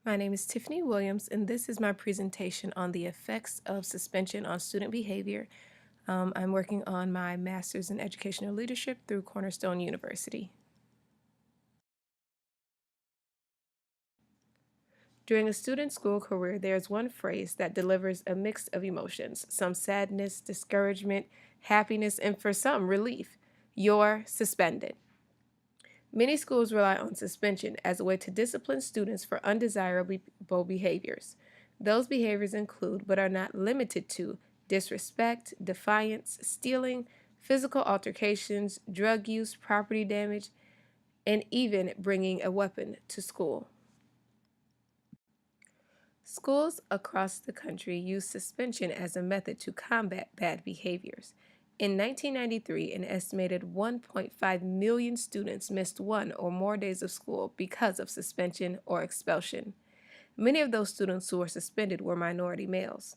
My name is Tiffany Williams, and this is my presentation on the effects of suspension on student behavior. I'm working on my master's in educational leadership through Cornerstone University. During a student school career, there is one phrase that delivers a mix of emotions, some sadness, discouragement, happiness, and for some, relief. You're suspended. Many schools rely on suspension as a way to discipline students for undesirable behaviors. Those behaviors include, but are not limited to, disrespect, defiance, stealing, physical altercations, drug use, property damage, and even bringing a weapon to school. Schools across the country use suspension as a method to combat bad behaviors. In 1993, an estimated 1.5 million students missed one or more days of school because of suspension or expulsion. Many of those students who were suspended were minority males.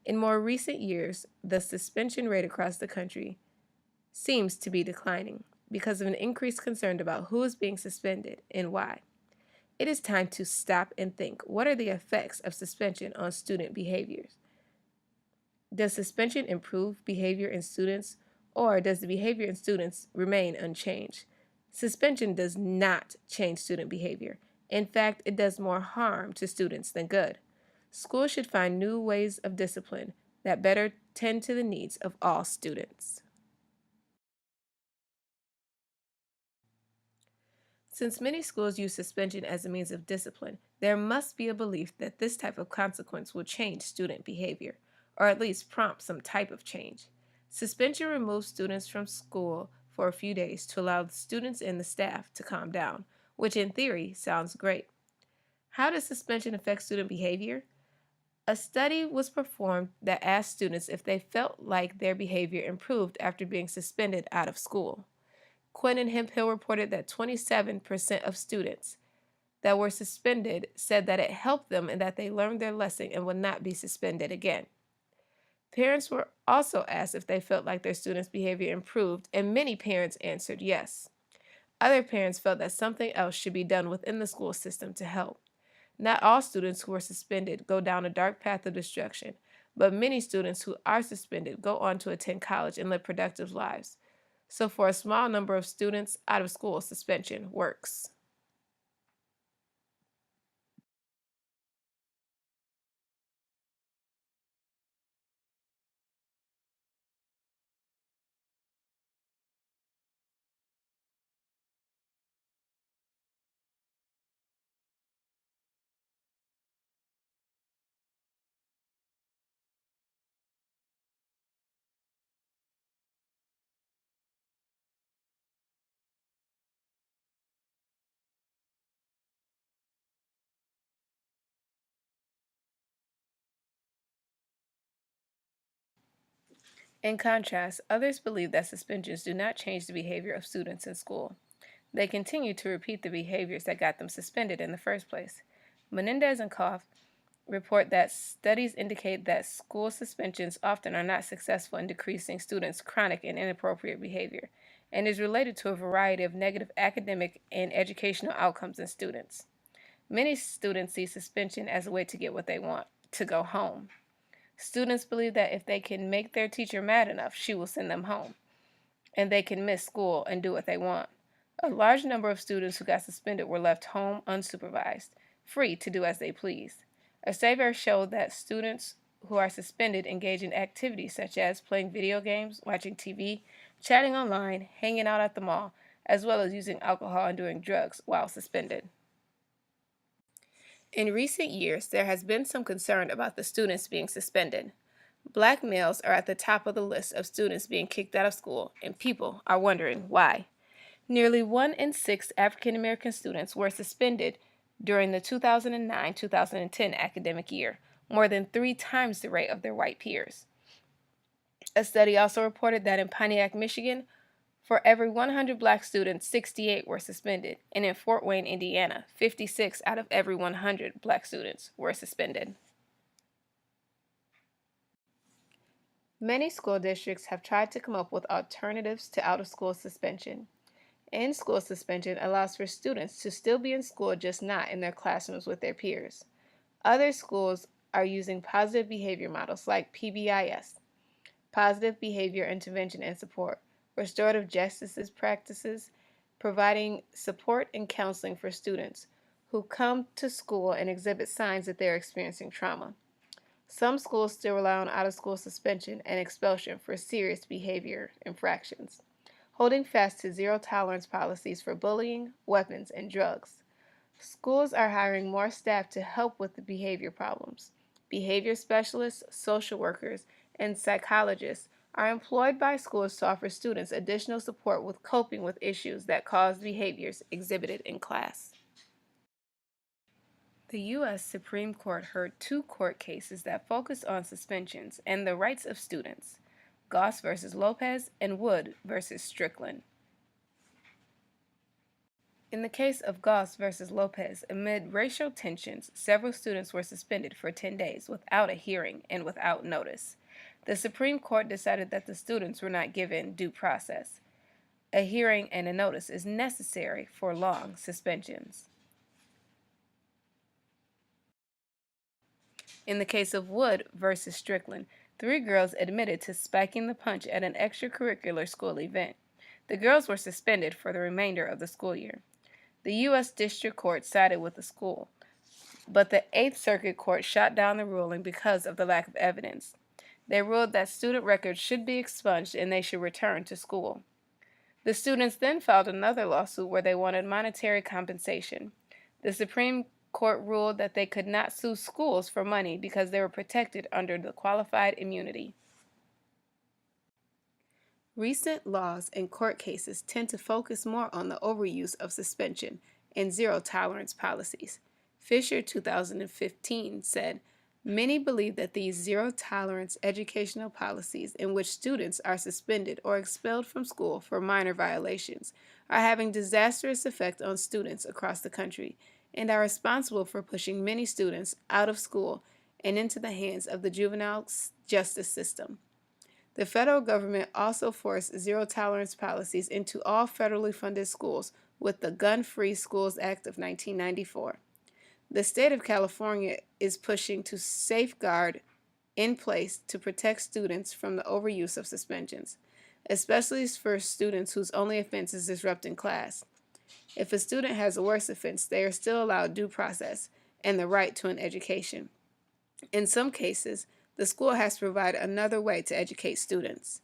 In more recent years, the suspension rate across the country seems to be declining because of an increased concern about who is being suspended and why. It is time to stop and think, what are the effects of suspension on student behaviors? Does suspension improve behavior in students, or does the behavior in students remain unchanged? Suspension does not change student behavior. In fact, it does more harm to students than good. Schools should find new ways of discipline that better tend to the needs of all students. Since many schools use suspension as a means of discipline, there must be a belief that this type of consequence will change student behavior, or at least prompt some type of change. Suspension removes students from school for a few days to allow the students and the staff to calm down, which in theory sounds great. How does suspension affect student behavior? A study was performed that asked students if they felt like their behavior improved after being suspended out of school. Quinn and Hemphill reported that 27% of students that were suspended said that it helped them and that they learned their lesson and would not be suspended again. Parents were also asked if they felt like their students' behavior improved, and many parents answered yes. Other parents felt that something else should be done within the school system to help. Not all students who are suspended go down a dark path of destruction, but many students who are suspended go on to attend college and live productive lives. So, for a small number of students, out of school suspension works. In contrast, others believe that suspensions do not change the behavior of students in school. They continue to repeat the behaviors that got them suspended in the first place. Menendez and Koff report that studies indicate that school suspensions often are not successful in decreasing students' chronic and inappropriate behavior, and is related to a variety of negative academic and educational outcomes in students. Many students see suspension as a way to get what they want, to go home. Students believe that if they can make their teacher mad enough, she will send them home, and they can miss school and do what they want. A large number of students who got suspended were left home unsupervised, free to do as they pleased. A survey showed that students who are suspended engage in activities such as playing video games, watching TV, chatting online, hanging out at the mall, as well as using alcohol and doing drugs while suspended. In recent years, there has been some concern about the students being suspended. Black males are at the top of the list of students being kicked out of school, and people are wondering why. Nearly 1 in 6 African American students were suspended during the 2009-2010 academic year, more than 3 times the rate of their white peers. A study also reported that in Pontiac, Michigan, for every 100 black students, 68 were suspended, and in Fort Wayne, Indiana, 56 out of every 100 black students were suspended. Many school districts have tried to come up with alternatives to out of school suspension. In-school suspension allows for students to still be in school, just not in their classrooms with their peers. Other schools are using positive behavior models like PBIS, positive behavior intervention and support, restorative justice practices, providing support and counseling for students who come to school and exhibit signs that they're experiencing trauma. Some schools still rely on out of school suspension and expulsion for serious behavior infractions, holding fast to zero tolerance policies for bullying, weapons, and drugs. Schools are hiring more staff to help with the behavior problems. Behavior specialists, social workers, and psychologists are employed by schools to offer students additional support with coping with issues that cause behaviors exhibited in class. The U.S. Supreme Court heard two court cases that focused on suspensions and the rights of students: Goss v. Lopez and Wood v. Strickland. In the case of Goss v. Lopez, amid racial tensions, several students were suspended for 10 days without a hearing and without notice. The Supreme Court decided that the students were not given due process. A hearing and a notice is necessary for long suspensions. In the case of Wood v. Strickland, 3 girls admitted to spiking the punch at an extracurricular school event. The girls were suspended for the remainder of the school year. The U.S. District Court sided with the school, but the Eighth Circuit Court shot down the ruling because of the lack of evidence. They ruled that student records should be expunged and they should return to school. The students then filed another lawsuit where they wanted monetary compensation. The Supreme Court ruled that they could not sue schools for money because they were protected under the qualified immunity. Recent laws and court cases tend to focus more on the overuse of suspension and zero tolerance policies. Fisher 2015 said, "Many believe that these zero tolerance educational policies in which students are suspended or expelled from school for minor violations are having disastrous effect on students across the country and are responsible for pushing many students out of school and into the hands of the juvenile justice system." The federal government also forced zero tolerance policies into all federally funded schools with the Gun Free Schools Act of 1994. The state of California is pushing to safeguard in place to protect students from the overuse of suspensions, especially for students whose only offense is disrupting class. If a student has a worse offense, they are still allowed due process and the right to an education. In some cases, the school has to provide another way to educate students.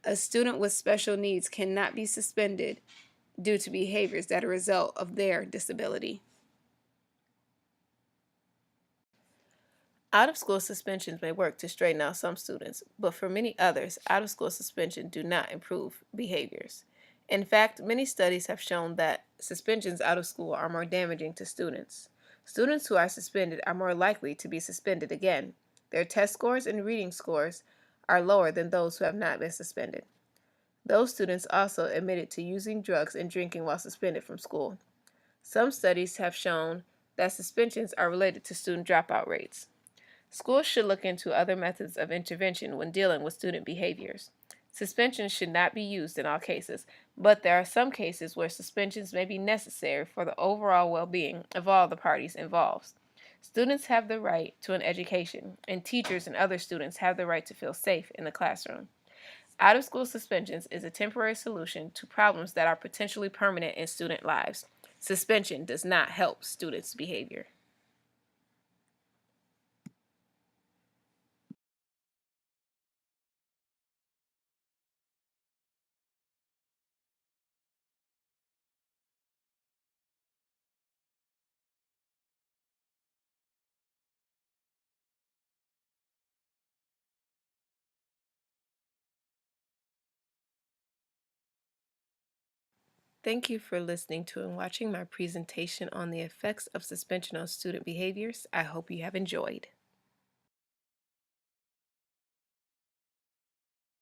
A student with special needs cannot be suspended due to behaviors that are a result of their disability. Out-of-school suspensions may work to straighten out some students, but for many others, out-of-school suspension do not improve behaviors. In fact, many studies have shown that suspensions out of school are more damaging to students. Students who are suspended are more likely to be suspended again. Their test scores and reading scores are lower than those who have not been suspended. Those students also admitted to using drugs and drinking while suspended from school. Some studies have shown that suspensions are related to student dropout rates. Schools should look into other methods of intervention when dealing with student behaviors. Suspension should not be used in all cases, but there are some cases where suspensions may be necessary for the overall well-being of all the parties involved. Students have the right to an education, and teachers and other students have the right to feel safe in the classroom. Out-of-school suspensions is a temporary solution to problems that are potentially permanent in student lives. Suspension does not help students' behavior. Thank you for listening to and watching my presentation on the effects of suspension on student behaviors. I hope you have enjoyed.